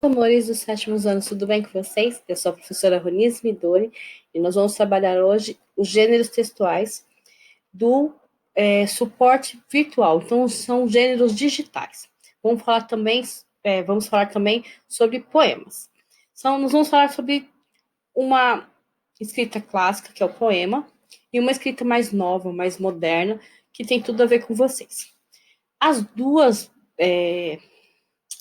Amores dos sétimos anos, tudo bem com vocês? Eu sou a professora Roniz Midori e nós vamos trabalhar hoje os gêneros textuais do suporte virtual. Então, são gêneros digitais. Vamos falar também sobre poemas. Nós vamos falar sobre uma escrita clássica, que é o poema, e uma escrita mais nova, mais moderna, que tem tudo a ver com vocês. As duas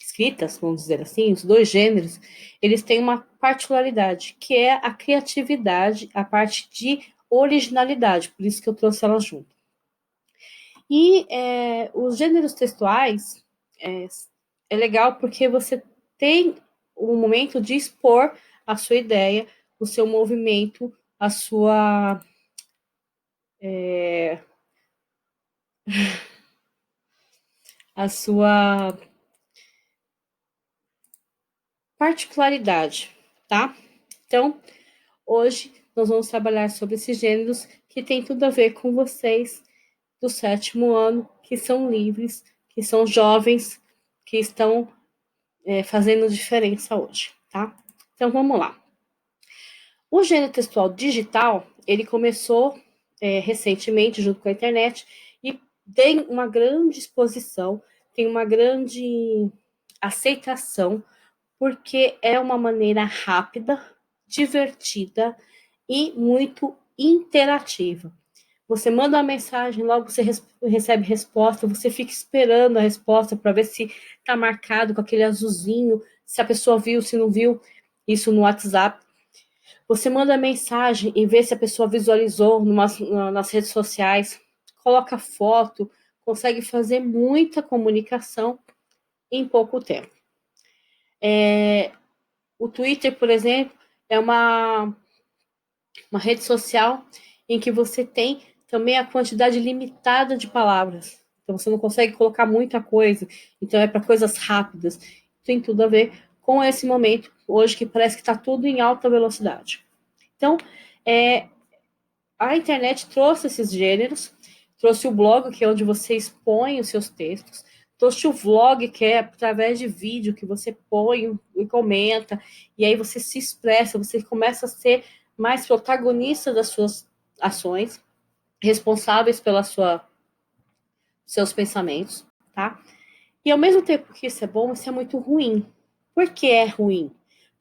escritas, vamos dizer assim, os dois gêneros, eles têm uma particularidade, que é a criatividade, a parte de originalidade, por isso que eu trouxe elas junto. E os gêneros textuais é legal porque você tem o momento de expor a sua ideia, o seu movimento, a sua particularidade, tá? Então, hoje nós vamos trabalhar sobre esses gêneros que tem tudo a ver com vocês do sétimo ano, que são livres, que são jovens, que estão fazendo diferença hoje, tá? Então vamos lá. O gênero textual digital, ele começou recentemente junto com a internet e tem uma grande exposição, tem uma grande aceitação, porque é uma maneira rápida, divertida e muito interativa. Você manda uma mensagem, logo você recebe resposta, você fica esperando a resposta para ver se está marcado com aquele azulzinho, se a pessoa viu, se não viu, isso no WhatsApp. Você manda mensagem e vê se a pessoa visualizou nas redes sociais, coloca foto, consegue fazer muita comunicação em pouco tempo. O Twitter, por exemplo, é uma rede social em que você tem também a quantidade limitada de palavras. Então, você não consegue colocar muita coisa. Então, é para coisas rápidas. Tem tudo a ver com esse momento, hoje, que parece que está tudo em alta velocidade. Então, a internet trouxe esses gêneros, trouxe o blog, que é onde você expõe os seus textos, trouxe o vlog, que é através de vídeo que você põe e comenta, e aí você se expressa, você começa a ser mais protagonista das suas ações, responsáveis pelos seus pensamentos, tá? E ao mesmo tempo que isso é bom, isso é muito ruim. Por que é ruim?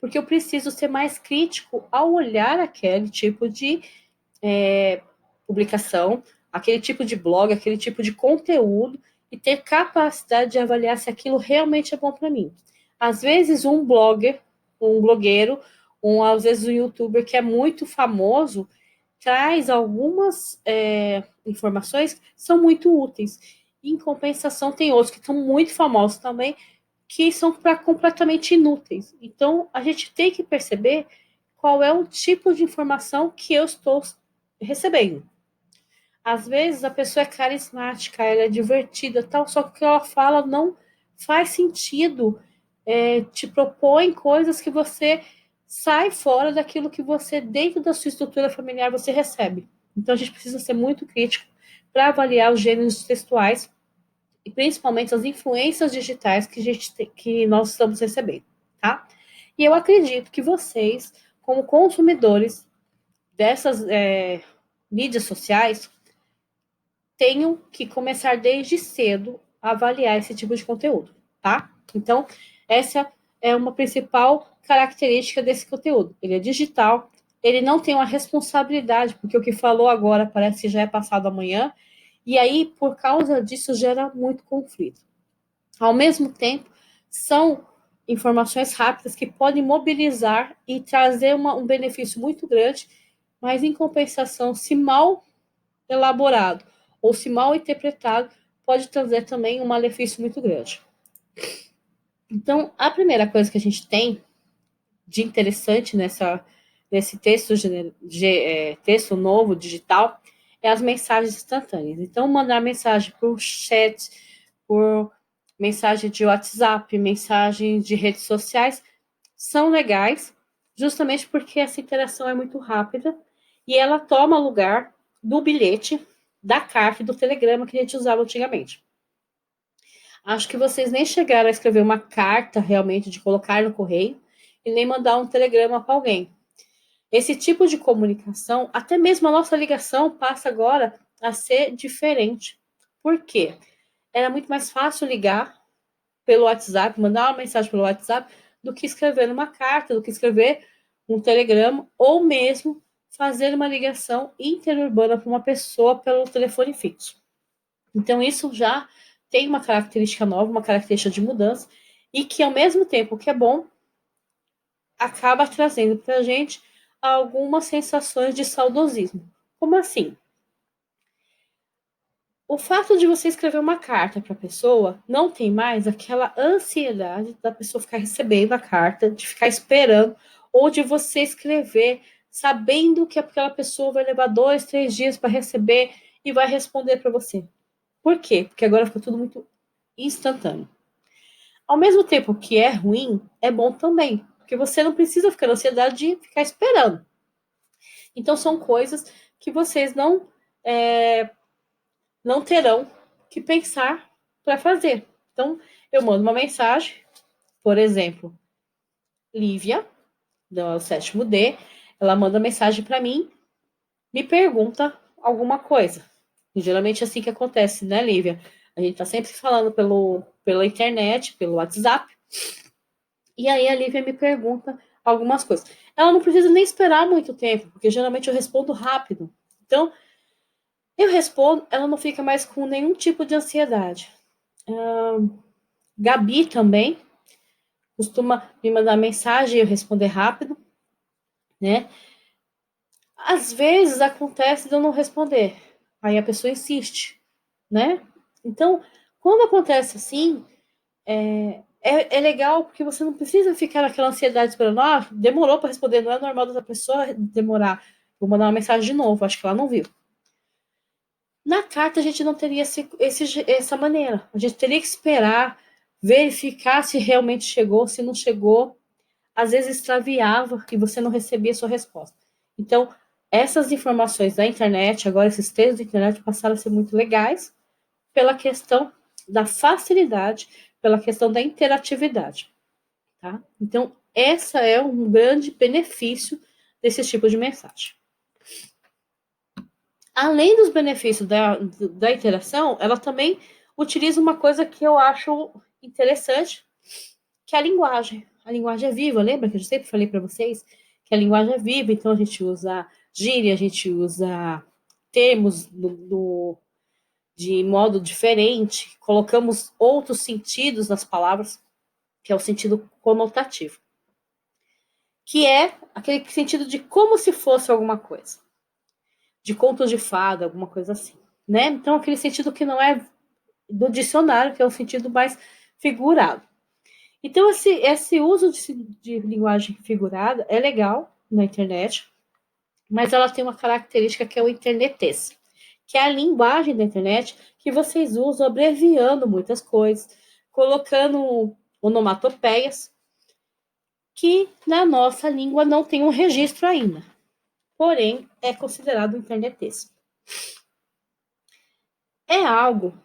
Porque eu preciso ser mais crítico ao olhar aquele tipo de publicação, aquele tipo de blog, aquele tipo de conteúdo e ter capacidade de avaliar se aquilo realmente é bom para mim. Às vezes um blogger, um blogueiro, às vezes um youtuber que é muito famoso traz algumas informações que são muito úteis. Em compensação, tem outros que são muito famosos também, que são completamente inúteis. Então, a gente tem que perceber qual é o tipo de informação que eu estou recebendo. Às vezes a pessoa é carismática, ela é divertida, tal, só que o que ela fala não faz sentido, te propõe coisas que você sai fora daquilo que você, dentro da sua estrutura familiar, você recebe. Então a gente precisa ser muito crítico para avaliar os gêneros textuais e principalmente as influências digitais que nós estamos recebendo, tá? E eu acredito que vocês, como consumidores dessas mídias sociais, tenham que começar desde cedo a avaliar esse tipo de conteúdo, tá? Então, essa é uma principal característica desse conteúdo. Ele é digital, ele não tem uma responsabilidade, porque o que falou agora parece que já é passado amanhã, e aí, por causa disso, gera muito conflito. Ao mesmo tempo, são informações rápidas que podem mobilizar e trazer um benefício muito grande, mas em compensação, se mal elaborado ou se mal interpretado, pode trazer também um malefício muito grande. Então, a primeira coisa que a gente tem de interessante nesse texto novo, digital, é as mensagens instantâneas. Então, mandar mensagem por chat, por mensagem de WhatsApp, mensagem de redes sociais, são legais, justamente porque essa interação é muito rápida e ela toma lugar do bilhete, da carta e do telegrama que a gente usava antigamente. Acho que vocês nem chegaram a escrever uma carta realmente de colocar no correio e nem mandar um telegrama para alguém. Esse tipo de comunicação, até mesmo a nossa ligação, passa agora a ser diferente. Por quê? Era muito mais fácil ligar pelo WhatsApp, mandar uma mensagem pelo WhatsApp, do que escrever uma carta, do que escrever um telegrama, ou mesmo fazer uma ligação interurbana para uma pessoa pelo telefone fixo. Então, isso já tem uma característica nova, uma característica de mudança, e que, ao mesmo tempo que é bom, acaba trazendo para a gente algumas sensações de saudosismo. Como assim? O fato de você escrever uma carta para a pessoa não tem mais aquela ansiedade da pessoa ficar recebendo a carta, de ficar esperando, ou de você escrever sabendo que aquela pessoa vai levar 2, 3 dias para receber e vai responder para você. Por quê? Porque agora ficou tudo muito instantâneo. Ao mesmo tempo que é ruim, é bom também, porque você não precisa ficar na ansiedade de ficar esperando. Então são coisas que vocês não terão que pensar para fazer. Então eu mando uma mensagem, por exemplo, Lívia, do sétimo D, ela manda mensagem para mim, me pergunta alguma coisa. E geralmente é assim que acontece, né, Lívia? A gente tá sempre falando pela internet, pelo WhatsApp. E aí a Lívia me pergunta algumas coisas. Ela não precisa nem esperar muito tempo, porque geralmente eu respondo rápido. Então, eu respondo, ela não fica mais com nenhum tipo de ansiedade. Gabi também costuma me mandar mensagem e eu responder rápido, né? Às vezes acontece de eu não responder. Aí a pessoa insiste, né? Então, quando acontece assim, é legal porque você não precisa ficar naquela ansiedade esperando, demorou para responder, não é normal da pessoa demorar. Vou mandar uma mensagem de novo, acho que ela não viu. Na carta a gente não teria essa maneira. A gente teria que esperar, verificar se realmente chegou, se não chegou. Às vezes extraviava e você não recebia a sua resposta. Então, essas informações da internet, agora esses textos da internet passaram a ser muito legais pela questão da facilidade, pela questão da interatividade. Tá? Então, essa é um grande benefício desse tipo de mensagem. Além dos benefícios da interação, ela também utiliza uma coisa que eu acho interessante, que é a linguagem. A linguagem é viva, lembra que eu sempre falei para vocês que a linguagem é viva, então a gente usa gíria, a gente usa termos de modo diferente, colocamos outros sentidos nas palavras, que é o sentido conotativo, que é aquele sentido de como se fosse alguma coisa, de contos de fada, alguma coisa assim, né? Então aquele sentido que não é do dicionário, que é o sentido mais figurado. Então esse uso de linguagem figurada é legal na internet, mas ela tem uma característica que é o internetês, que é a linguagem da internet que vocês usam abreviando muitas coisas, colocando onomatopeias, que na nossa língua não tem um registro ainda, porém é considerado internetês. É algo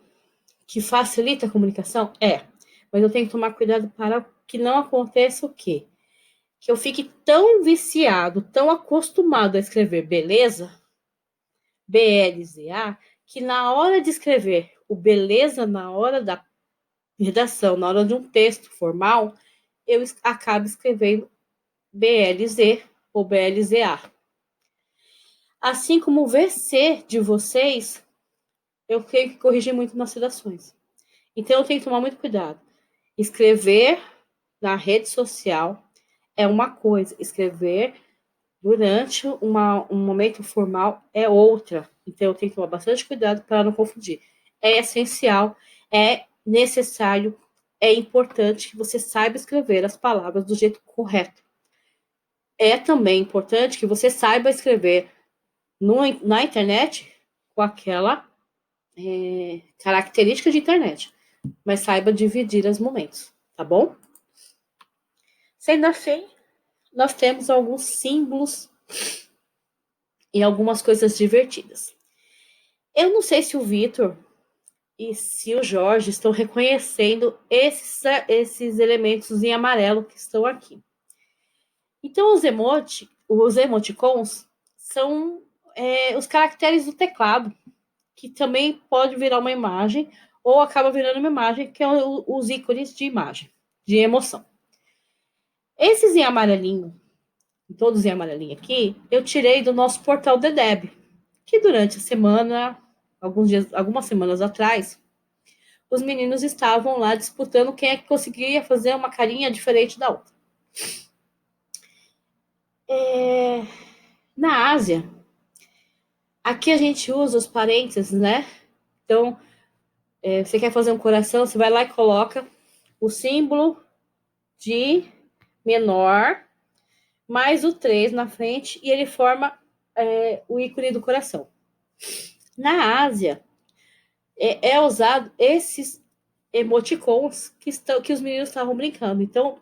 que facilita a comunicação? É, mas eu tenho que tomar cuidado para que não aconteça o quê? Que eu fique tão viciado, tão acostumado a escrever beleza, BLZA, que na hora de escrever o beleza, na hora da redação, na hora de um texto formal, eu acabo escrevendo BLZ ou BLZA. Assim como o VC de vocês, eu tenho que corrigir muito nas redações. Então eu tenho que tomar muito cuidado. Escrever na rede social é uma coisa, escrever durante um momento formal é outra. Então eu tenho que tomar bastante cuidado para não confundir. É essencial, é necessário, é importante que você saiba escrever as palavras do jeito correto. É também importante que você saiba escrever na internet com aquela característica de internet, mas saiba dividir os momentos, tá bom? Sendo assim, nós temos alguns símbolos e algumas coisas divertidas. Eu não sei se o Vitor e se o Jorge estão reconhecendo esses elementos em amarelo que estão aqui. Então, os emoticons são os caracteres do teclado, que também pode virar uma imagem, ou acaba virando uma imagem, que é os ícones de imagem, de emoção. Esses em amarelinho, todos em amarelinho aqui, eu tirei do nosso portal Dedeb, que durante a semana, algumas semanas atrás, os meninos estavam lá disputando quem é que conseguia fazer uma carinha diferente da outra. Na Ásia, aqui a gente usa os parênteses, né? Então, você quer fazer um coração, você vai lá e coloca o símbolo de menor mais o 3 na frente e ele forma o ícone do coração. Na Ásia, é usado esses emoticons que os meninos estavam brincando. Então,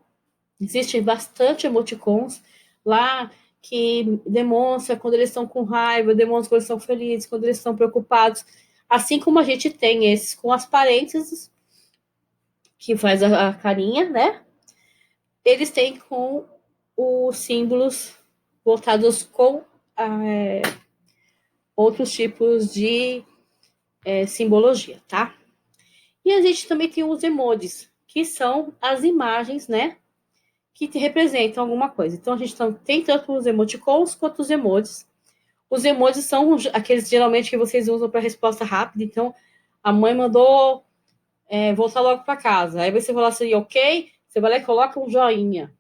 existem bastante emoticons lá que demonstra quando eles estão com raiva, demonstra quando eles estão felizes, quando eles estão preocupados. Assim como a gente tem esses com as parênteses, que faz a carinha, né? Eles têm com os símbolos voltados com outros tipos de simbologia, tá? E a gente também tem os emojis, que são as imagens, né? Que te representam alguma coisa. Então, a gente tem tanto os emoticons quanto os emojis. Os emojis são aqueles, geralmente, que vocês usam para resposta rápida. Então, a mãe mandou voltar logo para casa. Aí você fala assim, ok, você vai lá e coloca um joinha.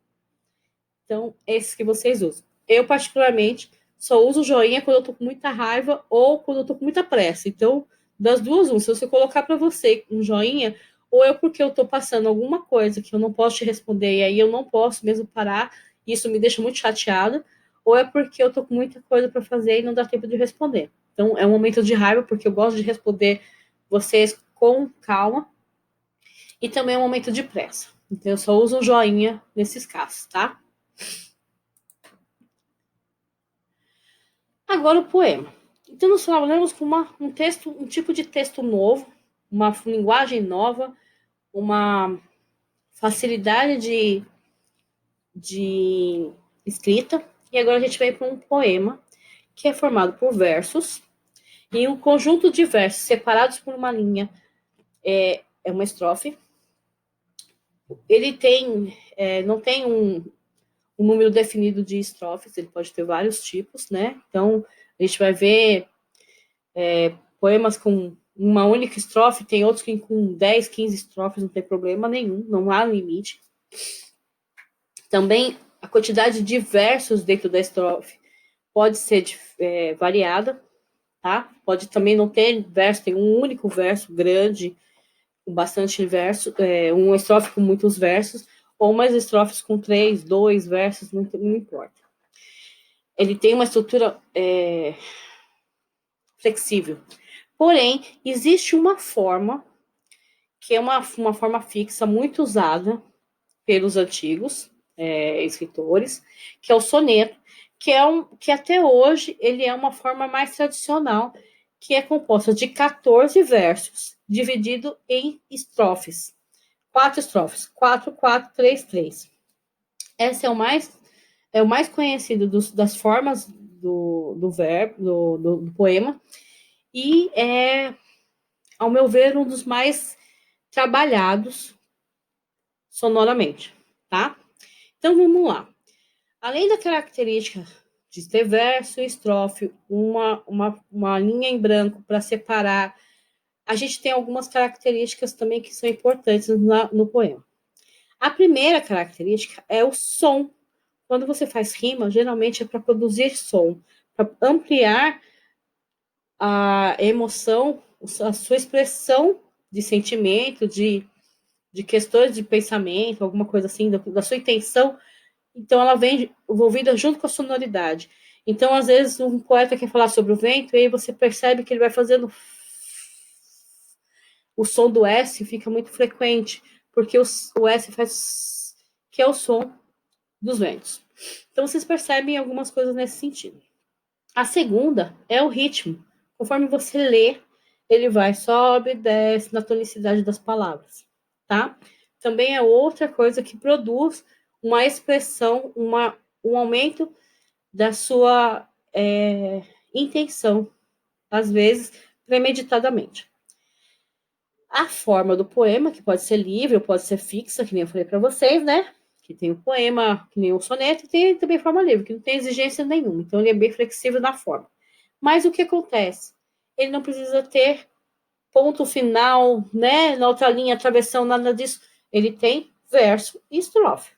Então, esses que vocês usam. Eu, particularmente, só uso joinha quando eu tô com muita raiva ou quando eu tô com muita pressa. Então, das duas, se você colocar para você um joinha, ou é porque eu tô passando alguma coisa que eu não posso te responder e aí eu não posso mesmo parar, e isso me deixa muito chateada, ou é porque eu tô com muita coisa para fazer e não dá tempo de responder. Então, é um momento de raiva, porque eu gosto de responder vocês com calma, e também é um momento de pressa. Então, eu só uso um joinha nesses casos, tá? Agora o poema. Então, nós trabalhamos com um tipo de texto novo, uma linguagem nova, uma facilidade de escrita. E agora a gente vai para um poema que é formado por versos e um conjunto de versos separados por uma linha é uma estrofe. Ele não tem um número definido de estrofes, ele pode ter vários tipos, né? Então, a gente vai ver poemas com uma única estrofe, tem outros que com 10, 15 estrofes, não tem problema nenhum, não há limite. Também a quantidade de versos dentro da estrofe pode ser variada, tá? Pode também não ter verso, tem um único verso grande, com bastante verso, uma estrofe com muitos versos, ou umas estrofes com 3, 2 versos, não importa. Ele tem uma estrutura flexível. Porém, existe uma forma que é uma forma fixa muito usada pelos antigos escritores, que é o soneto, que até hoje ele é uma forma mais tradicional, que é composta de 14 versos, dividido em estrofes. 4 estrofes, 4, 4, 3, 3. Esse é o mais conhecido das formas do verbo, do poema, e ao meu ver, um dos mais trabalhados sonoramente, tá? Então vamos lá. Além da característica de ter verso e estrofe, uma linha em branco para separar, a gente tem algumas características também que são importantes no poema. A primeira característica é o som. Quando você faz rima, geralmente é para produzir som, para ampliar a emoção, a sua expressão de sentimento, de questões de pensamento, alguma coisa assim, da sua intenção. Então, ela vem envolvida junto com a sonoridade. Então, às vezes, um poeta quer falar sobre o vento, e aí você percebe que ele vai fazendo o som do S fica muito frequente, porque o S faz que é o som dos ventos. Então, vocês percebem algumas coisas nesse sentido. A segunda é o ritmo. Conforme você lê, ele vai, sobe e desce na tonicidade das palavras, tá? Também é outra coisa que produz uma expressão, um aumento da sua intenção, às vezes premeditadamente. A forma do poema, que pode ser livre ou pode ser fixa, que nem eu falei para vocês, né? Que tem o poema, que nem o soneto, e tem também forma livre, que não tem exigência nenhuma. Então, ele é bem flexível na forma. Mas o que acontece? Ele não precisa ter ponto final, né? Na outra linha, travessão, nada disso. Ele tem verso e estrofe.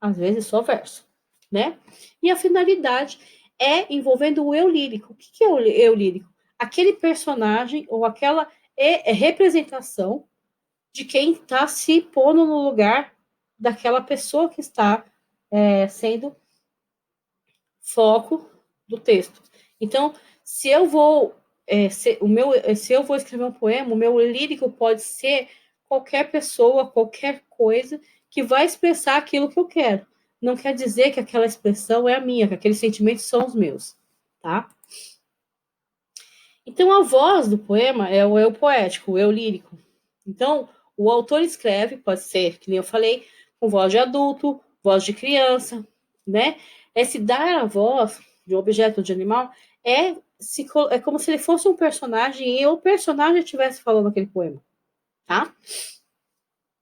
Às vezes só verso, né? E a finalidade é envolvendo o eu lírico. O que é o eu lírico? Aquele personagem ou aquela representação de quem está se pondo no lugar daquela pessoa que está sendo foco do texto. Então, se eu vou se eu vou escrever um poema, o meu lírico pode ser qualquer pessoa, qualquer coisa que vai expressar aquilo que eu quero. Não quer dizer que aquela expressão é a minha, que aqueles sentimentos são os meus, tá? Então, a voz do poema é o eu poético, o eu lírico. Então, o autor escreve, pode ser, que nem eu falei, com voz de adulto, voz de criança, né? Esse dar a voz de um objeto de animal é como se ele fosse um personagem e o personagem estivesse falando aquele poema, tá?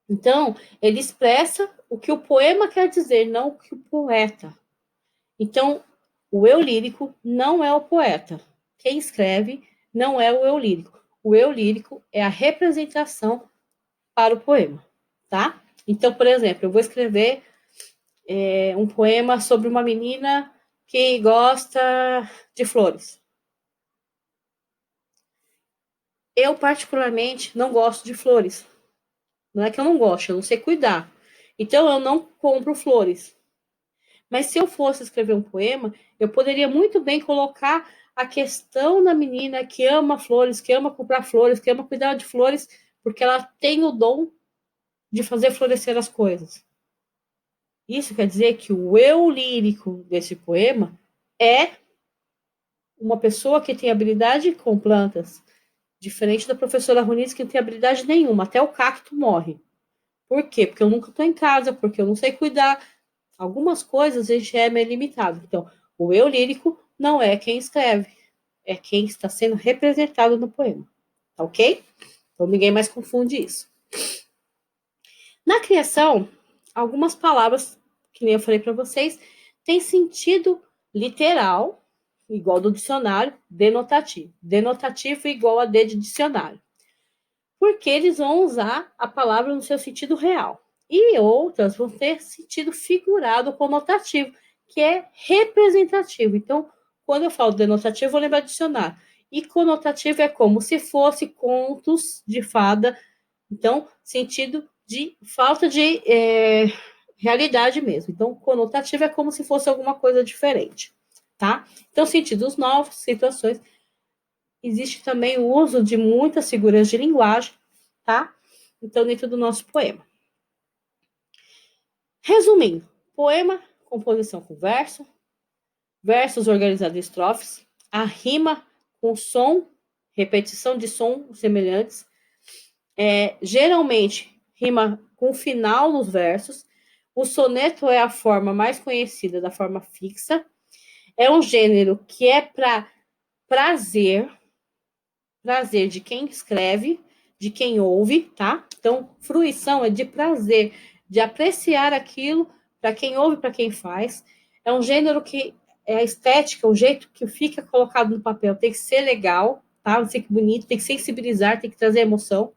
Então, ele expressa o que o poema quer dizer, não o que o poeta. Então, o eu lírico não é o poeta. Quem escreve não é o eu lírico. O eu lírico é a representação para o poema, tá? Então, por exemplo, eu vou escrever um poema sobre uma menina que gosta de flores. Eu, particularmente, não gosto de flores. Não é que eu não gosto, eu não sei cuidar. Então, eu não compro flores. Mas se eu fosse escrever um poema, eu poderia muito bem colocar a questão da menina que ama flores, que ama comprar flores, que ama cuidar de flores, porque ela tem o dom de fazer florescer as coisas. Isso quer dizer que o eu lírico desse poema é uma pessoa que tem habilidade com plantas, diferente da professora Runiz, que não tem habilidade nenhuma, até o cacto morre. Por quê? Porque eu nunca estou em casa, porque eu não sei cuidar. Algumas coisas a gente é meio limitado. Então, o eu lírico não é quem escreve, é quem está sendo representado no poema. Tá ok? Então, ninguém mais confunde isso. Na criação, algumas palavras, que nem eu falei para vocês, têm sentido literal, igual do dicionário, denotativo. Denotativo igual a D de dicionário. Porque eles vão usar a palavra no seu sentido real. E outras vão ter sentido figurado conotativo, que é representativo. Então, quando eu falo denotativo, eu vou lembrar de dicionário. E conotativo é como se fosse contos de fada. Então, sentido de falta de realidade mesmo. Então, conotativo é como se fosse alguma coisa diferente, tá? Então, sentidos novos, situações. Existe também o uso de muitas figuras de linguagem, tá? Então, dentro do nosso poema. Resumindo, poema, composição com verso, versos organizados em estrofes, a rima com som, repetição de som semelhantes, geralmente rima com final nos versos. O soneto é a forma mais conhecida da forma fixa. É um gênero que é para prazer de quem escreve, de quem ouve, tá? Então, fruição é de prazer, de apreciar aquilo para quem ouve, para quem faz. É um gênero que é a estética, o jeito que fica colocado no papel tem que ser legal, tá? Tem que ser bonito, tem que sensibilizar, tem que trazer emoção.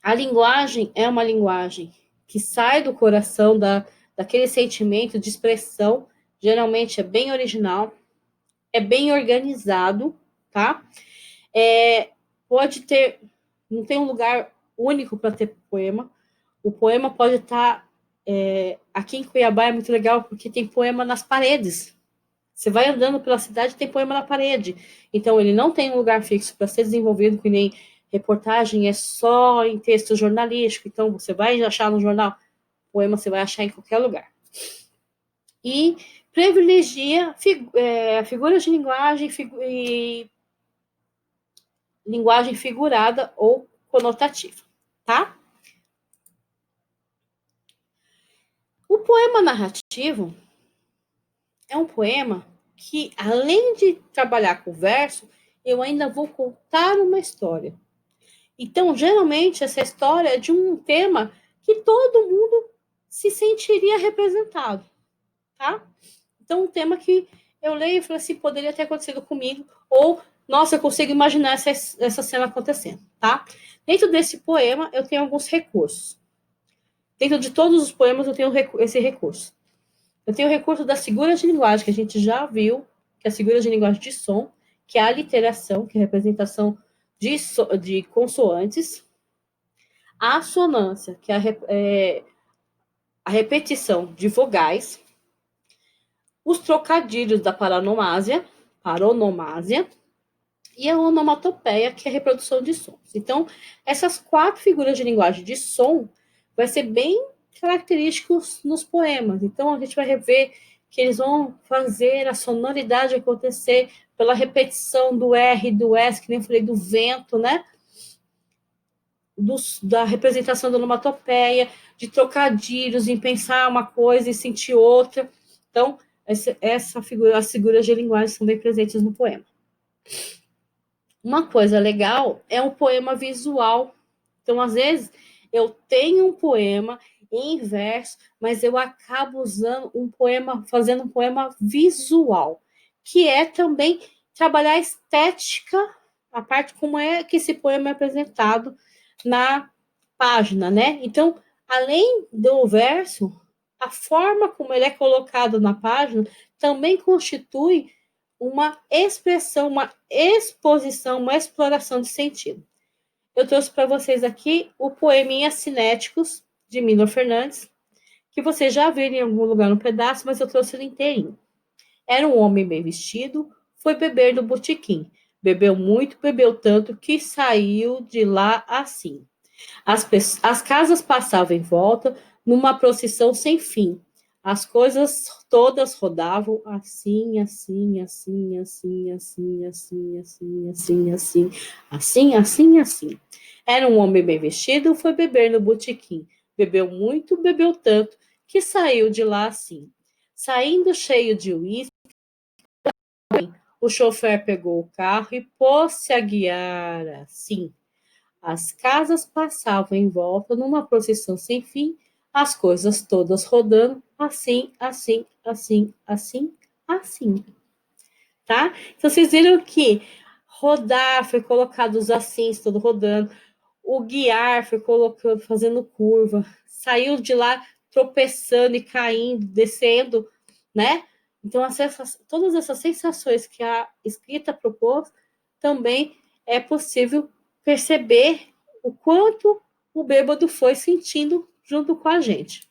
A linguagem é uma linguagem que sai do coração daquele sentimento de expressão, geralmente é bem original, é bem organizado, tá? Pode ter, não tem um lugar único para ter poema. O poema pode estar aqui em Cuiabá é muito legal porque tem poema nas paredes. Você vai andando pela cidade e tem poema na parede. Então ele não tem um lugar fixo para ser desenvolvido, que nem reportagem é só em texto jornalístico. Então você vai achar no jornal, poema você vai achar em qualquer lugar. E privilegia figuras de linguagem e linguagem figurada ou conotativa, tá? O poema narrativo é um poema que, além de trabalhar com verso, eu ainda vou contar uma história. Então, geralmente, essa história é de um tema que todo mundo se sentiria representado, tá? Então, um tema que eu leio e falo assim, poderia ter acontecido comigo, ou, nossa, eu consigo imaginar essa cena acontecendo, tá? Dentro desse poema, eu tenho alguns recursos. Dentro de todos os poemas, eu tenho esse recurso. Eu tenho o recurso das figuras de linguagem, que a gente já viu, que é a figura de linguagem de som, que é a literação, que é a representação de consoantes, a assonância, que é a repetição de vogais, os trocadilhos da paronomásia, e a onomatopeia, que é a reprodução de sons. Então, essas 4 figuras de linguagem de som vai ser bem característicos nos poemas. Então, a gente vai rever que eles vão fazer a sonoridade acontecer pela repetição do R, do S, que nem eu falei, do vento, né? Da representação da onomatopeia, de trocadilhos, em pensar uma coisa e sentir outra. Então, as figuras de linguagem são bem presentes no poema. Uma coisa legal é um poema visual. Então, às vezes, eu tenho um poema em verso, mas eu acabo usando fazendo um poema visual, que é também trabalhar a estética, a parte como é que esse poema é apresentado na página, né? Então, além do verso, a forma como ele é colocado na página também constitui uma expressão, uma exposição, uma exploração de sentido. Eu trouxe para vocês aqui o Poeminha Cinéticos, de Milo Fernandes, que vocês já viram em algum lugar no pedaço, mas eu trouxe ele inteirinho. Era um homem bem vestido, foi beber no botequim. Bebeu muito, bebeu tanto, que saiu de lá assim. As casas passavam em volta numa procissão sem fim. As coisas todas rodavam assim, assim, assim, assim, assim, assim, assim, assim, assim, assim, assim, assim. Era um homem bem vestido, foi beber no botequim. Bebeu muito, bebeu tanto, que saiu de lá assim. Saindo cheio de uísque, o chofer pegou o carro e pôs-se a guiar assim. As casas passavam em volta numa procissão sem fim, as coisas todas rodando assim, assim, assim, assim, assim, tá? Então vocês viram que rodar foi colocado os assins todo rodando, o guiar foi colocando, fazendo curva, saiu de lá tropeçando e caindo, descendo, né? Então todas essas sensações que a escrita propôs também é possível perceber o quanto o bêbado foi sentindo junto com a gente,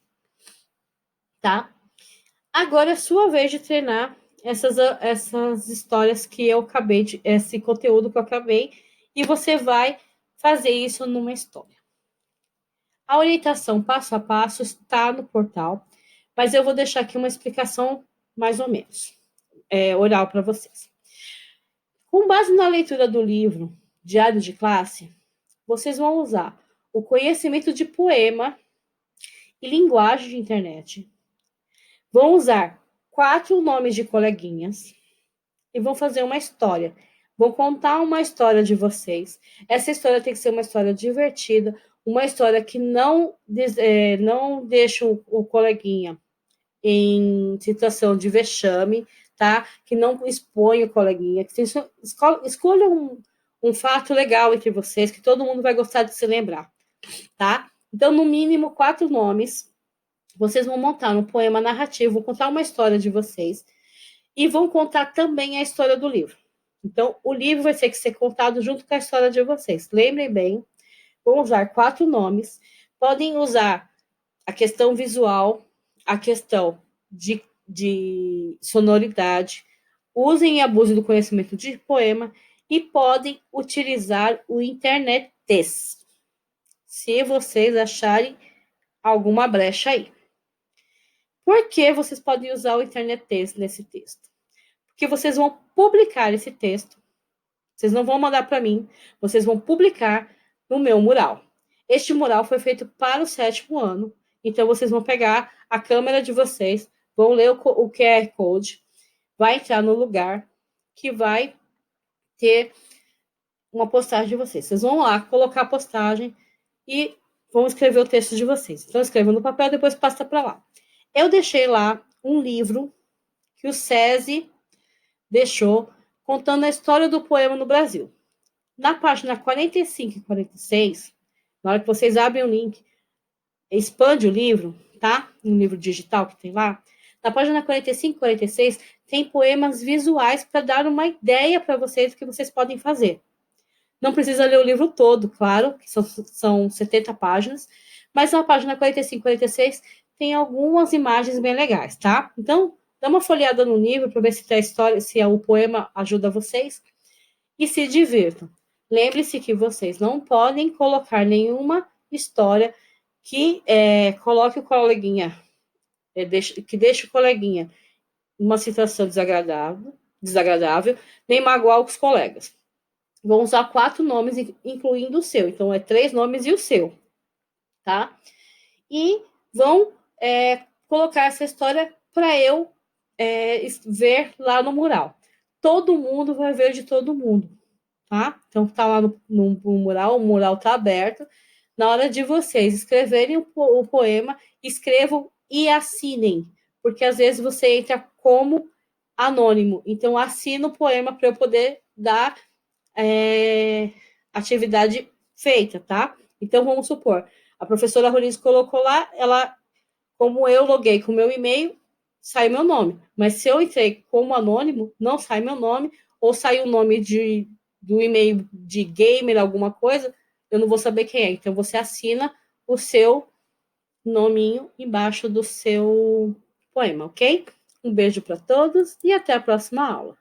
tá? Agora é sua vez de treinar essas histórias que eu acabei esse conteúdo que eu acabei, e você vai fazer isso numa história. A orientação passo a passo está no portal, mas eu vou deixar aqui uma explicação mais ou menos oral para vocês. Com base na leitura do livro Diário de Classe, vocês vão usar o conhecimento de poema e linguagem de internet. Vão usar 4 nomes de coleguinhas e vão fazer uma história. Vão contar uma história de vocês. Essa história tem que ser uma história divertida, uma história que não deixa o coleguinha em situação de vexame, tá? Que não expõe o coleguinha. Que escolha um fato legal entre vocês, que todo mundo vai gostar de se lembrar, tá? Então, no mínimo, 4 nomes. Vocês vão montar um poema narrativo, vão contar uma história de vocês e vão contar também a história do livro. Então, o livro vai ter que ser contado junto com a história de vocês. Lembrem bem, vão usar 4 nomes. Podem usar a questão visual, a questão de sonoridade. Usem e abusem do conhecimento de poema e podem utilizar o internet texto, se vocês acharem alguma brecha aí. Por que vocês podem usar o internet texto nesse texto? Porque vocês vão publicar esse texto Vocês não vão mandar para mim, vocês vão publicar no meu mural. Este mural foi feito para o 7º ano, então vocês vão pegar a câmera de vocês, vão ler o QR Code, vai entrar no lugar que vai ter uma postagem de vocês. Vocês vão lá colocar a postagem e vão escrever o texto de vocês. Então, escrevam no papel, depois passa para lá. Eu deixei lá um livro que o SESI deixou contando a história do poema no Brasil. Na página 45 e 46, na hora que vocês abrem o link, expande o livro, tá? Um livro digital que tem lá. Na página 45 e 46, tem poemas visuais para dar uma ideia para vocês do que vocês podem fazer. Não precisa ler o livro todo, claro, que são 70 páginas, mas na página 45 e 46 tem algumas imagens bem legais, tá? Então, dá uma folheada no livro para ver se a história, se o poema ajuda vocês e se divirtam. Lembre-se que vocês não podem colocar nenhuma história que coloque o coleguinha, que deixe o coleguinha numa situação desagradável, nem magoar os colegas. Vão usar 4 nomes, incluindo o seu. Então, 3 nomes e o seu, tá? E vão colocar essa história para eu ver lá no mural. Todo mundo vai ver de todo mundo, tá? Então, tá lá no mural, o mural tá aberto. Na hora de vocês escreverem o poema, escrevam e assinem, porque às vezes você entra como anônimo. Então, assina o poema para eu poder dar atividade feita, tá? Então, vamos supor, a professora Roliz colocou lá, como eu loguei com o meu e-mail, sai meu nome. Mas se eu entrei como anônimo, não sai meu nome, ou sai o nome do e-mail de gamer, alguma coisa, eu não vou saber quem é. Então, você assina o seu nominho embaixo do seu poema, ok? Um beijo para todos e até a próxima aula.